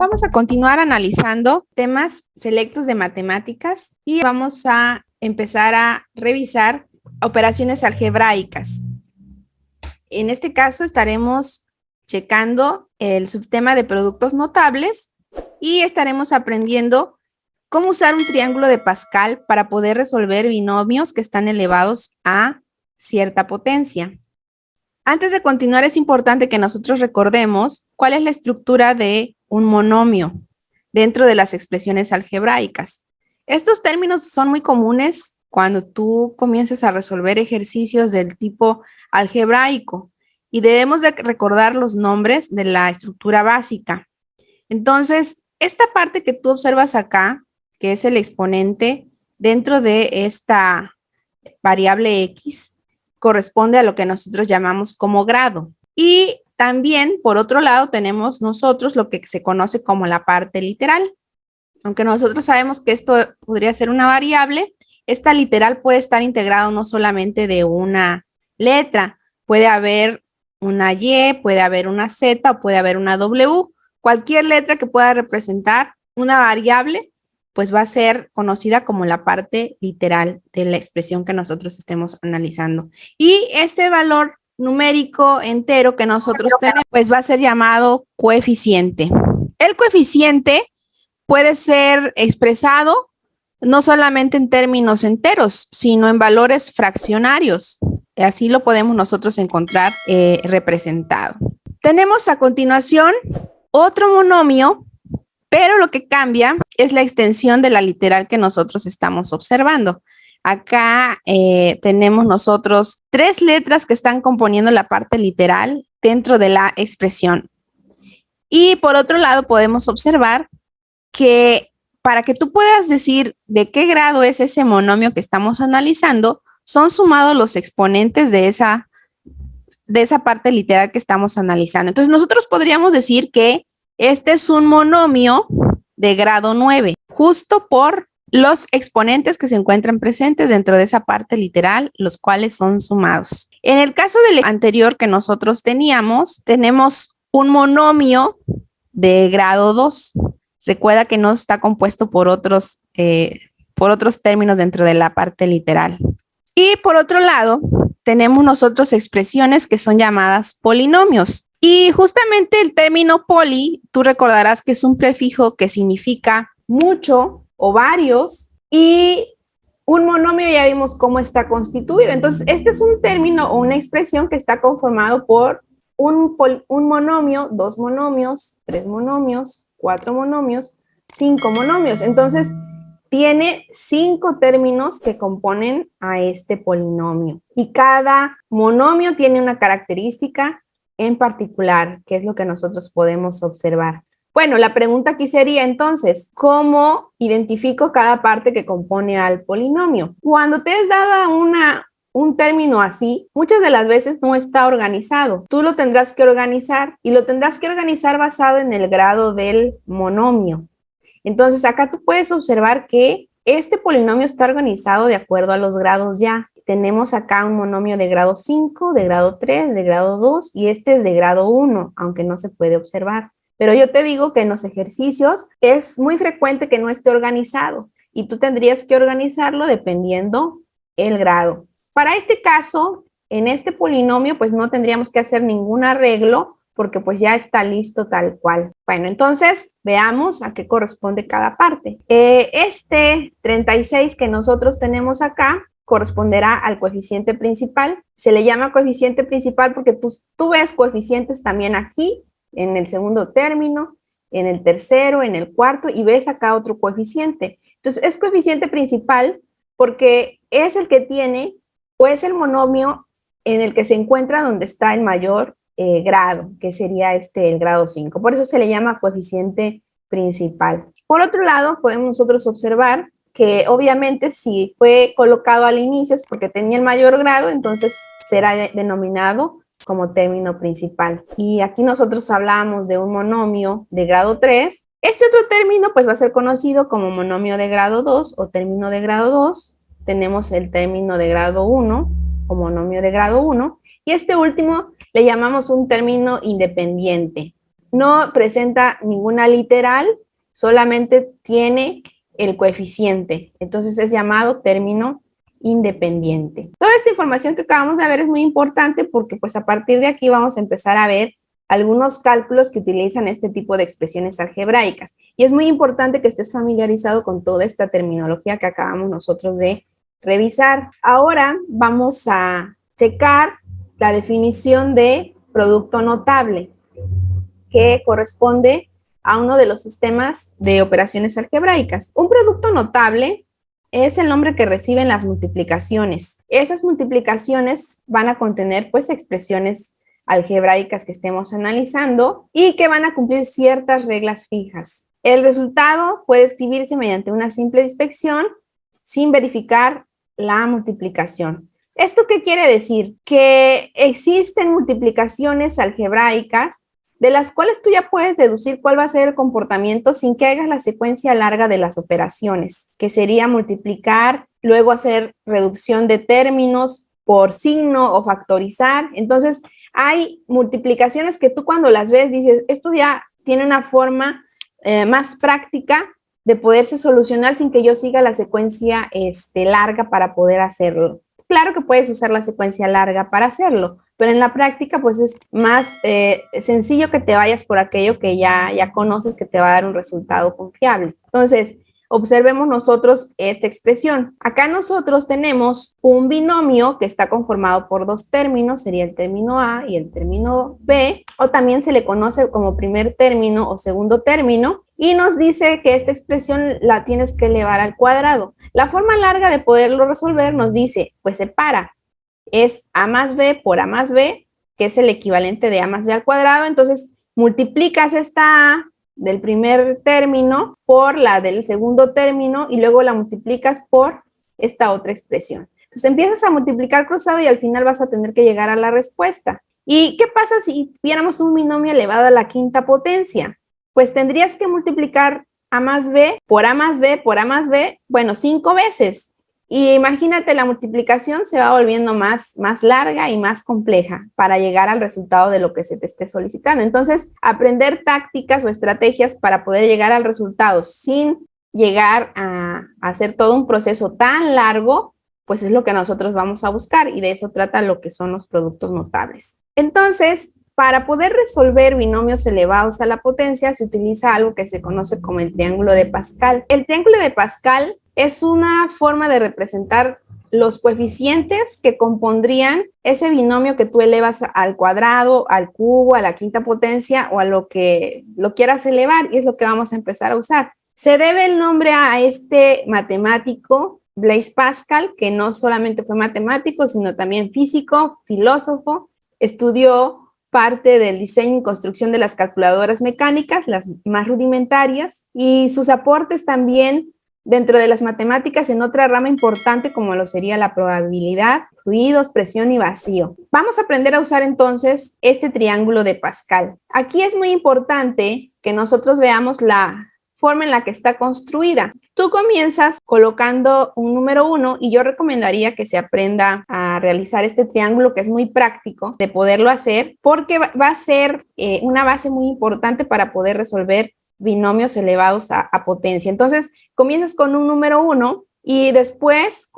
Vamos a continuar analizando temas selectos de matemáticas y vamos a empezar a revisar operaciones algebraicas. En este caso estaremos checando el subtema de productos notables y estaremos aprendiendo cómo usar un triángulo de Pascal para poder resolver binomios que están elevados a cierta potencia. Antes de continuar, es importante que nosotros recordemos cuál es la estructura de un monomio dentro de las expresiones algebraicas. Estos términos son muy comunes cuando tú comienzas a resolver ejercicios del tipo algebraico y debemos de recordar los nombres de la estructura básica. Entonces, esta parte que tú observas acá, que es el exponente dentro de esta variable x, corresponde a lo que nosotros llamamos como grado. Y también, por otro lado, tenemos nosotros lo que se conoce como la parte literal. Aunque nosotros sabemos que esto podría ser una variable, esta literal puede estar integrado no solamente de una letra, puede haber una Y, puede haber una Z, o puede haber una W. Cualquier letra que pueda representar una variable, pues va a ser conocida como la parte literal de la expresión que nosotros estemos analizando. Y este valor numérico entero que nosotros tenemos, pues va a ser llamado coeficiente. El coeficiente puede ser expresado no solamente en términos enteros, sino en valores fraccionarios. Así lo podemos nosotros encontrar representado. Tenemos a continuación otro monomio, pero lo que cambia es la extensión de la literal que nosotros estamos observando. Acá tenemos nosotros 3 letras que están componiendo la parte literal dentro de la expresión. Y por otro lado podemos observar que para que tú puedas decir de qué grado es ese monomio que estamos analizando, son sumados los exponentes de esa parte literal que estamos analizando. Entonces nosotros podríamos decir que este es un monomio de grado 9, justo por los exponentes que se encuentran presentes dentro de esa parte literal, los cuales son sumados. En el caso del anterior que nosotros teníamos, tenemos un monomio de grado 2. Recuerda que no está compuesto por otros términos dentro de la parte literal. Y por otro lado, tenemos nosotros expresiones que son llamadas polinomios. Y justamente el término poli, tú recordarás que es un prefijo que significa mucho o varios, y un monomio ya vimos cómo está constituido. Entonces, este es un término o una expresión que está conformado por un monomio, 2 monomios, 3 monomios, 4 monomios, 5 monomios. Entonces, tiene 5 términos que componen a este polinomio. Y cada monomio tiene una característica en particular, que es lo que nosotros podemos observar. Bueno, la pregunta aquí sería entonces, ¿cómo identifico cada parte que compone al polinomio? Cuando te es dada un término así, muchas de las veces no está organizado. Tú lo tendrás que organizar y lo tendrás que organizar basado en el grado del monomio. Entonces, acá tú puedes observar que este polinomio está organizado de acuerdo a los grados ya. Tenemos acá un monomio de grado 5, de grado 3, de grado 2 y este es de grado 1, aunque no se puede observar. Pero yo te digo que en los ejercicios es muy frecuente que no esté organizado y tú tendrías que organizarlo dependiendo el grado. Para este caso, en este polinomio, pues no tendríamos que hacer ningún arreglo porque pues ya está listo tal cual. Bueno, entonces veamos a qué corresponde cada parte. Este 36 que nosotros tenemos acá corresponderá al coeficiente principal. Se le llama coeficiente principal porque tú ves coeficientes también aquí, en el segundo término, en el tercero, en el cuarto, y ves acá otro coeficiente. Entonces, es coeficiente principal porque es el que tiene, o es el monomio en el que se encuentra donde está el mayor grado, que sería el grado 5. Por eso se le llama coeficiente principal. Por otro lado, podemos nosotros observar que obviamente si fue colocado al inicio es porque tenía el mayor grado, entonces será denominado como término principal. Y aquí nosotros hablamos de un monomio de grado 3. Este otro término pues va a ser conocido como monomio de grado 2 o término de grado 2. Tenemos el término de grado 1 o monomio de grado 1. Y este último le llamamos un término independiente. no presenta ninguna literal, solamente tiene el coeficiente. Entonces es llamado término independiente. Toda esta información que acabamos de ver es muy importante porque pues a partir de aquí vamos a empezar a ver algunos cálculos que utilizan este tipo de expresiones algebraicas. Y es muy importante que estés familiarizado con toda esta terminología que acabamos nosotros de revisar. Ahora vamos a checar la definición de producto notable, que corresponde a uno de los sistemas de operaciones algebraicas. Un producto notable es el nombre que reciben las multiplicaciones. Esas multiplicaciones van a contener pues expresiones algebraicas que estemos analizando y que van a cumplir ciertas reglas fijas. El resultado puede escribirse mediante una simple inspección sin verificar la multiplicación. ¿Esto qué quiere decir? Que existen multiplicaciones algebraicas de las cuales tú ya puedes deducir cuál va a ser el comportamiento sin que hagas la secuencia larga de las operaciones, que sería multiplicar, luego hacer reducción de términos por signo o factorizar. Entonces, hay multiplicaciones que tú cuando las ves dices, esto ya tiene una forma más práctica de poderse solucionar sin que yo siga la secuencia larga para poder hacerlo. Claro que puedes usar la secuencia larga para hacerlo, pero en la práctica pues es más sencillo que te vayas por aquello que ya conoces que te va a dar un resultado confiable. Entonces, observemos nosotros esta expresión. Acá nosotros tenemos un binomio que está conformado por dos términos, sería el término A y el término B, o también se le conoce como primer término o segundo término, y nos dice que esta expresión la tienes que elevar al cuadrado. La forma larga de poderlo resolver nos dice, pues separa, es A más B por A más B, que es el equivalente de A más B al cuadrado, entonces multiplicas esta A del primer término por la del segundo término y luego la multiplicas por esta otra expresión. Entonces empiezas a multiplicar cruzado y al final vas a tener que llegar a la respuesta. ¿Y qué pasa si tuviéramos un binomio elevado a la quinta potencia? Pues tendrías que multiplicar A más B por A más B por A más B, bueno, 5 veces. Y imagínate, la multiplicación se va volviendo más larga y más compleja para llegar al resultado de lo que se te esté solicitando. Entonces, aprender tácticas o estrategias para poder llegar al resultado sin llegar a hacer todo un proceso tan largo, pues es lo que nosotros vamos a buscar y de eso trata lo que son los productos notables. Entonces, para poder resolver binomios elevados a la potencia se utiliza algo que se conoce como el triángulo de Pascal. El triángulo de Pascal es una forma de representar los coeficientes que compondrían ese binomio que tú elevas al cuadrado, al cubo, a la quinta potencia o a lo que lo quieras elevar, y es lo que vamos a empezar a usar. Se debe el nombre a este matemático, Blaise Pascal, que no solamente fue matemático, sino también físico, filósofo, estudió parte del diseño y construcción de las calculadoras mecánicas, las más rudimentarias, y sus aportes también dentro de las matemáticas en otra rama importante como lo sería la probabilidad, fluidos, presión y vacío. Vamos a aprender a usar entonces este triángulo de Pascal. Aquí es muy importante que nosotros veamos la forma en la que está construida. Tú comienzas colocando un número 1 y yo recomendaría que se aprenda a realizar este triángulo, que es muy práctico de poderlo hacer porque va a ser una base muy importante para poder resolver binomios elevados a potencia. Entonces, comienzas con un número 1 y después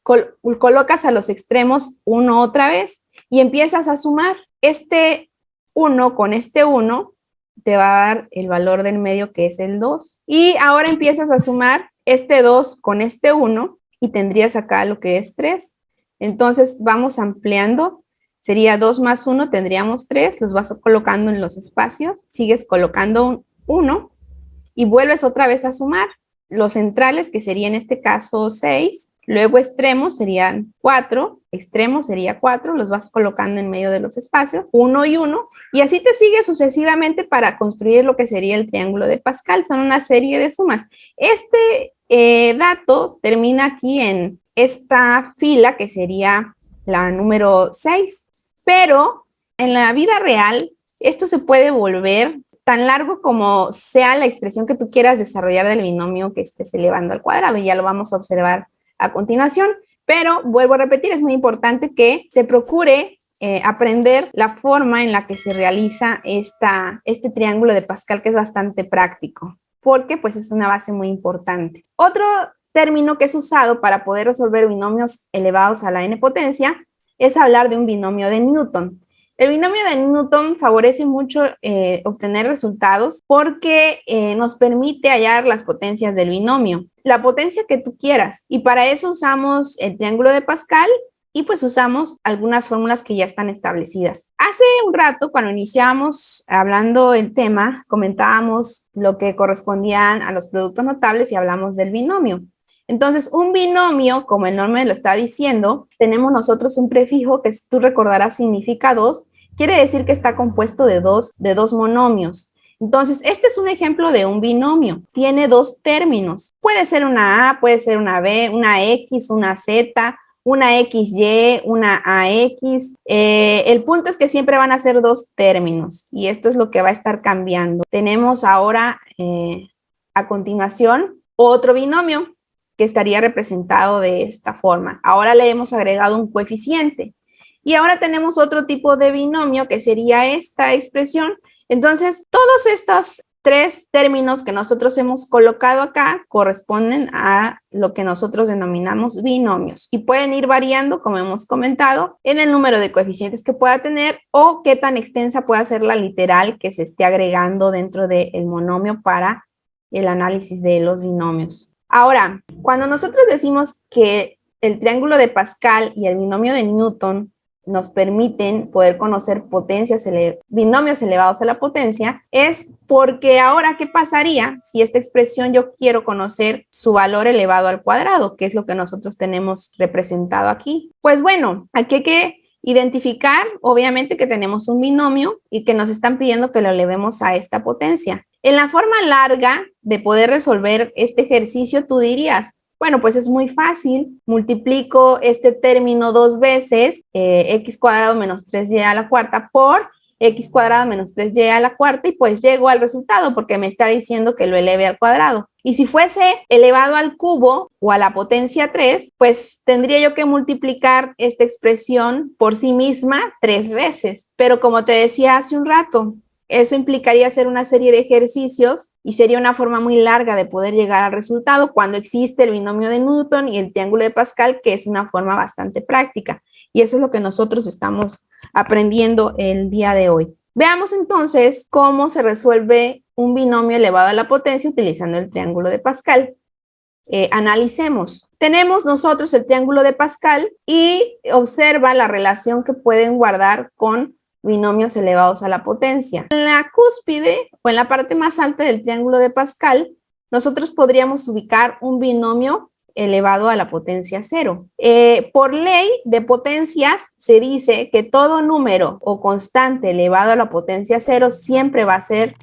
colocas a los extremos 1 otra vez y empiezas a sumar. Este 1 con este 1 te va a dar el valor del medio, que es el 2. Y ahora empiezas a sumar este 2 con este 1 y tendrías acá lo que es 3. Entonces vamos ampliando. Sería 2 más 1, tendríamos 3. Los vas colocando en los espacios. Sigues colocando 1 y vuelves otra vez a sumar. Los centrales, que sería en este caso 6. Luego extremos serían 4, extremos sería 4, los vas colocando en medio de los espacios, 1 y 1, y así te sigue sucesivamente para construir lo que sería el triángulo de Pascal. Son una serie de sumas. Este dato termina aquí en esta fila, que sería la número 6, pero en la vida real esto se puede volver tan largo como sea la expresión que tú quieras desarrollar del binomio que estés elevando al cuadrado, y ya lo vamos a observar a continuación, pero vuelvo a repetir, es muy importante que se procure aprender la forma en la que se realiza este triángulo de Pascal, que es bastante práctico, porque pues es una base muy importante. Otro término que es usado para poder resolver binomios elevados a la n potencia es hablar de un binomio de Newton. El binomio de Newton favorece mucho obtener resultados porque nos permite hallar las potencias del binomio, la potencia que tú quieras, y para eso usamos el triángulo de Pascal y pues usamos algunas fórmulas que ya están establecidas. Hace un rato, cuando iniciamos hablando el tema, comentábamos lo que correspondían a los productos notables y hablamos del binomio. Entonces, un binomio, como el nombre lo está diciendo, tenemos nosotros un prefijo que tú recordarás significa 2, quiere decir que está compuesto de dos monomios. Entonces, este es un ejemplo de un binomio. Tiene dos términos. Puede ser una A, puede ser una B, una X, una Z, una XY, una AX. El punto es que siempre van a ser dos términos y esto es lo que va a estar cambiando. Tenemos ahora, a continuación, otro binomio que estaría representado de esta forma. Ahora le hemos agregado un coeficiente. Y ahora tenemos otro tipo de binomio que sería esta expresión. Entonces, todos estos tres términos que nosotros hemos colocado acá corresponden a lo que nosotros denominamos binomios y pueden ir variando, como hemos comentado, en el número de coeficientes que pueda tener o qué tan extensa pueda ser la literal que se esté agregando dentro del monomio para el análisis de los binomios. Ahora, cuando nosotros decimos que el triángulo de Pascal y el binomio de Newton nos permiten poder conocer binomios elevados a la potencia, es porque ahora, ¿qué pasaría si esta expresión yo quiero conocer su valor elevado al cuadrado, que es lo que nosotros tenemos representado aquí? Pues bueno, aquí hay que identificar, obviamente, que tenemos un binomio y que nos están pidiendo que lo elevemos a esta potencia. En la forma larga de poder resolver este ejercicio, tú dirías, bueno, pues es muy fácil, multiplico este término dos veces, x cuadrado menos 3y a la cuarta por x cuadrado menos 3y a la cuarta y pues llego al resultado porque me está diciendo que lo eleve al cuadrado. Y si fuese elevado al cubo o a la potencia 3, pues tendría yo que multiplicar esta expresión por sí misma 3 veces. Pero como te decía hace un rato, eso implicaría hacer una serie de ejercicios y sería una forma muy larga de poder llegar al resultado cuando existe el binomio de Newton y el triángulo de Pascal, que es una forma bastante práctica. Y eso es lo que nosotros estamos aprendiendo el día de hoy. Veamos entonces cómo se resuelve un binomio elevado a la potencia utilizando el triángulo de Pascal. Analicemos. Tenemos nosotros el triángulo de Pascal y observa la relación que pueden guardar con binomios elevados a la potencia. En la cúspide o en la parte más alta del triángulo de Pascal, nosotros podríamos ubicar un binomio elevado a la potencia 0. Por ley de potencias se dice que todo número o constante elevado a la potencia 0 siempre va a ser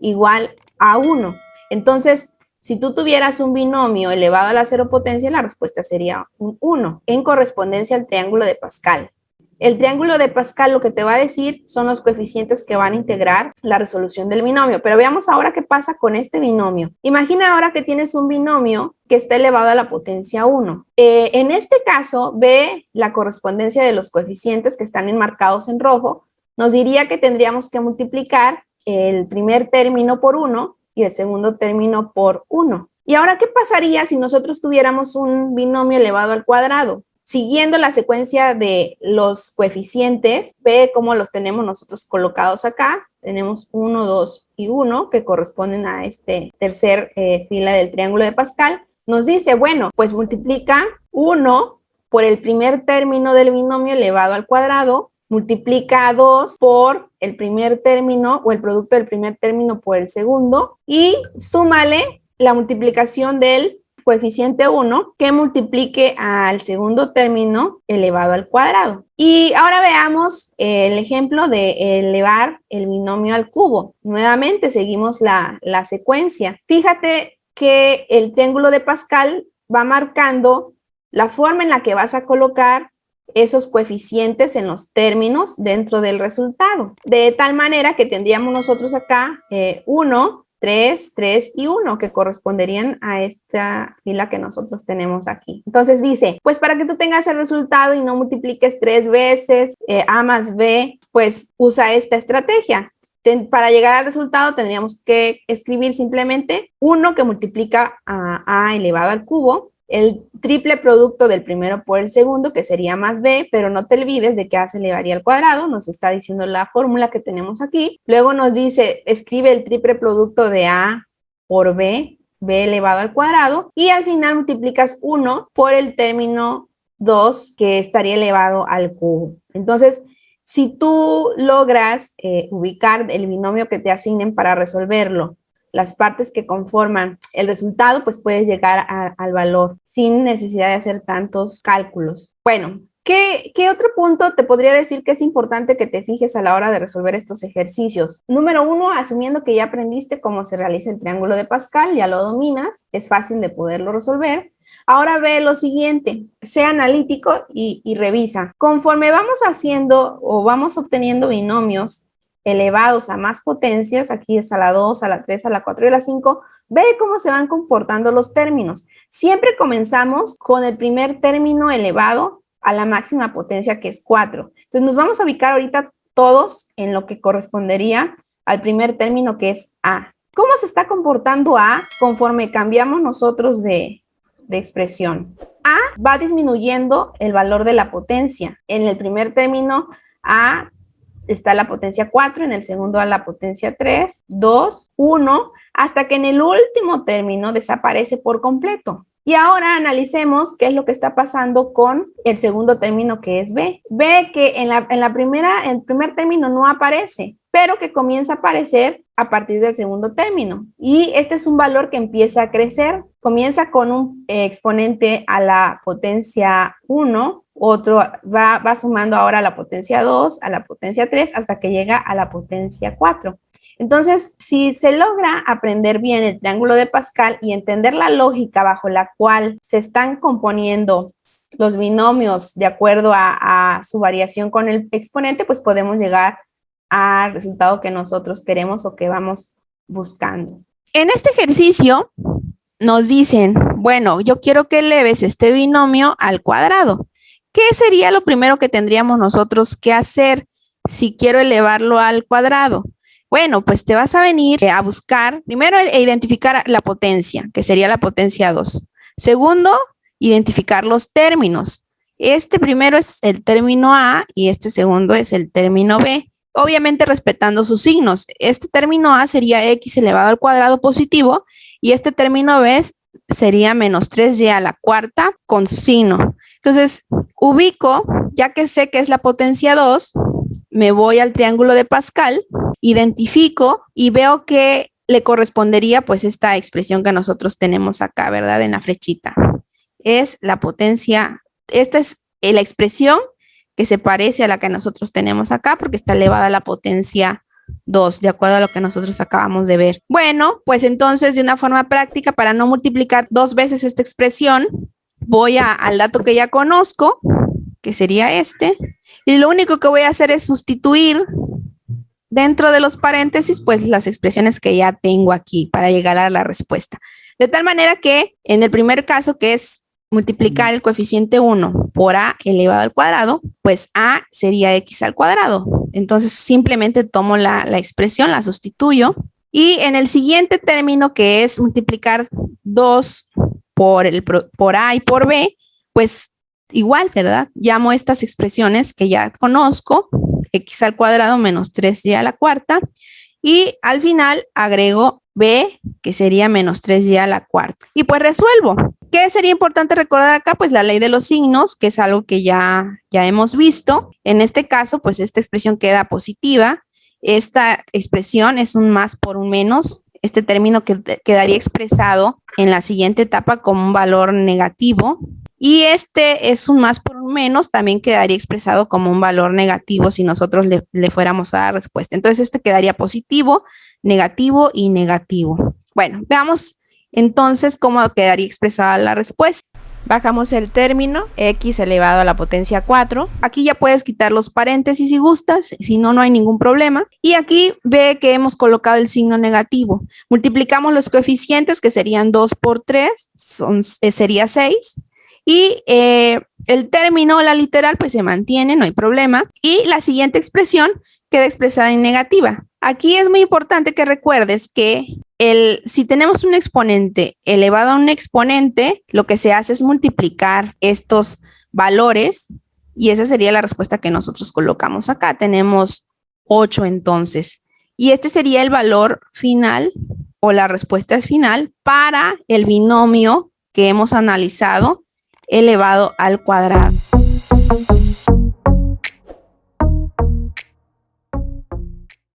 igual a 1. Entonces, si tú tuvieras un binomio elevado a la 0 potencia, la respuesta sería un 1 en correspondencia al triángulo de Pascal. El triángulo de Pascal lo que te va a decir son los coeficientes que van a integrar la resolución del binomio. Pero veamos ahora qué pasa con este binomio. Imagina ahora que tienes un binomio que está elevado a la potencia 1. En este caso, ve la correspondencia de los coeficientes que están enmarcados en rojo. Nos diría que tendríamos que multiplicar el primer término por 1 y el segundo término por 1. ¿Y ahora qué pasaría si nosotros tuviéramos un binomio elevado al cuadrado? Siguiendo la secuencia de los coeficientes, ve cómo los tenemos nosotros colocados acá. Tenemos 1, 2 y 1 que corresponden a este tercer fila del triángulo de Pascal. Nos dice, bueno, pues multiplica 1 por el primer término del binomio elevado al cuadrado, multiplica 2 por el primer término o el producto del primer término por el segundo y súmale la multiplicación del coeficiente 1 que multiplique al segundo término elevado al cuadrado. Y ahora veamos el ejemplo de elevar el binomio al cubo. Nuevamente seguimos la secuencia. Fíjate que el triángulo de Pascal va marcando la forma en la que vas a colocar esos coeficientes en los términos dentro del resultado. De tal manera que tendríamos nosotros acá 1 3, 3 y 1, que corresponderían a esta fila que nosotros tenemos aquí. Entonces dice, pues para que tú tengas el resultado y no multipliques 3 veces A más B, pues usa esta estrategia. Para llegar al resultado tendríamos que escribir simplemente 1 que multiplica a A elevado al cubo, el triple producto del primero por el segundo, que sería más B, pero no te olvides de que A se elevaría al cuadrado, nos está diciendo la fórmula que tenemos aquí. Luego nos dice, escribe el triple producto de A por B, B elevado al cuadrado, y al final multiplicas 1 por el término 2, que estaría elevado al cubo. Entonces, si tú logras ubicar el binomio que te asignen para resolverlo, las partes que conforman el resultado, pues puedes llegar al valor sin necesidad de hacer tantos cálculos. Bueno, ¿qué otro punto te podría decir que es importante que te fijes a la hora de resolver estos ejercicios? Número 1, asumiendo que ya aprendiste cómo se realiza el triángulo de Pascal, ya lo dominas, es fácil de poderlo resolver. Ahora ve lo siguiente, sea analítico y revisa. Conforme vamos haciendo o vamos obteniendo binomios elevados a más potencias, aquí es a la 2, a la 3, a la 4 y a la 5, ve cómo se van comportando los términos. Siempre comenzamos con el primer término elevado a la máxima potencia, que es 4. Entonces nos vamos a ubicar ahorita todos en lo que correspondería al primer término, que es A. ¿Cómo se está comportando A conforme cambiamos nosotros de expresión? A va disminuyendo el valor de la potencia. En el primer término, A está la potencia 4, en el segundo a la potencia 3, 2, 1, hasta que en el último término desaparece por completo. Y ahora analicemos qué es lo que está pasando con el segundo término, que es B. Ve que en el primer término no aparece, pero que comienza a aparecer a partir del segundo término. Y este es un valor que empieza a crecer. Comienza con un exponente a la potencia 1, otro va sumando ahora a la potencia 2, a la potencia 3, hasta que llega a la potencia 4. Entonces, si se logra aprender bien el triángulo de Pascal y entender la lógica bajo la cual se están componiendo los binomios de acuerdo a su variación con el exponente, pues podemos llegar al resultado que nosotros queremos o que vamos buscando. En este ejercicio nos dicen, bueno, yo quiero que eleves este binomio al cuadrado. ¿Qué sería lo primero que tendríamos nosotros que hacer si quiero elevarlo al cuadrado? Bueno, pues te vas a venir a buscar, primero identificar la potencia, que sería la potencia 2. Segundo, identificar los términos. Este primero es el término A y este segundo es el término B. Obviamente respetando sus signos. Este término A sería x elevado al cuadrado positivo y este término B sería menos 3y a la cuarta con su signo. Entonces, ubico, ya que sé que es la potencia 2, me voy al triángulo de Pascal, identifico y veo que le correspondería pues esta expresión que nosotros tenemos acá, ¿verdad? En la flechita. Es la potencia, esta es la expresión que se parece a la que nosotros tenemos acá porque está elevada a la potencia 2, de acuerdo a lo que nosotros acabamos de ver. Bueno, pues entonces de una forma práctica, para no multiplicar 2 veces esta expresión, voy al dato que ya conozco, que sería este, y lo único que voy a hacer es sustituir dentro de los paréntesis, pues las expresiones que ya tengo aquí para llegar a la respuesta. De tal manera que en el primer caso, que es multiplicar el coeficiente 1 por A elevado al cuadrado, pues A sería X al cuadrado. Entonces simplemente tomo la expresión, la sustituyo. Y en el siguiente término, que es multiplicar 2 por A y por B, pues igual, ¿verdad? Llamo estas expresiones que ya conozco, X al cuadrado menos 3y a la cuarta, y al final agrego B, que sería menos 3y a la cuarta. Y pues resuelvo. ¿Qué sería importante recordar acá? Pues la ley de los signos, que es algo que ya hemos visto. En este caso, pues esta expresión queda positiva. Esta expresión es un más por un menos. Este término quedaría expresado en la siguiente etapa como un valor negativo. Y este es un más por un menos, también quedaría expresado como un valor negativo si nosotros le fuéramos a dar respuesta. Entonces este quedaría positivo, negativo y negativo. Bueno, veamos entonces cómo quedaría expresada la respuesta. Bajamos el término x elevado a la potencia 4. Aquí ya puedes quitar los paréntesis si gustas, si no, no hay ningún problema. Y aquí ve que hemos colocado el signo negativo. Multiplicamos los coeficientes, que serían 2 por 3, sería 6. Y el término, la literal, pues se mantiene, no hay problema. Y la siguiente expresión queda expresada en negativa. Aquí es muy importante que recuerdes que si tenemos un exponente elevado a un exponente, lo que se hace es multiplicar estos valores y esa sería la respuesta que nosotros colocamos acá. Tenemos 8 entonces. Y este sería el valor final o la respuesta final para el binomio que hemos analizado elevado al cuadrado.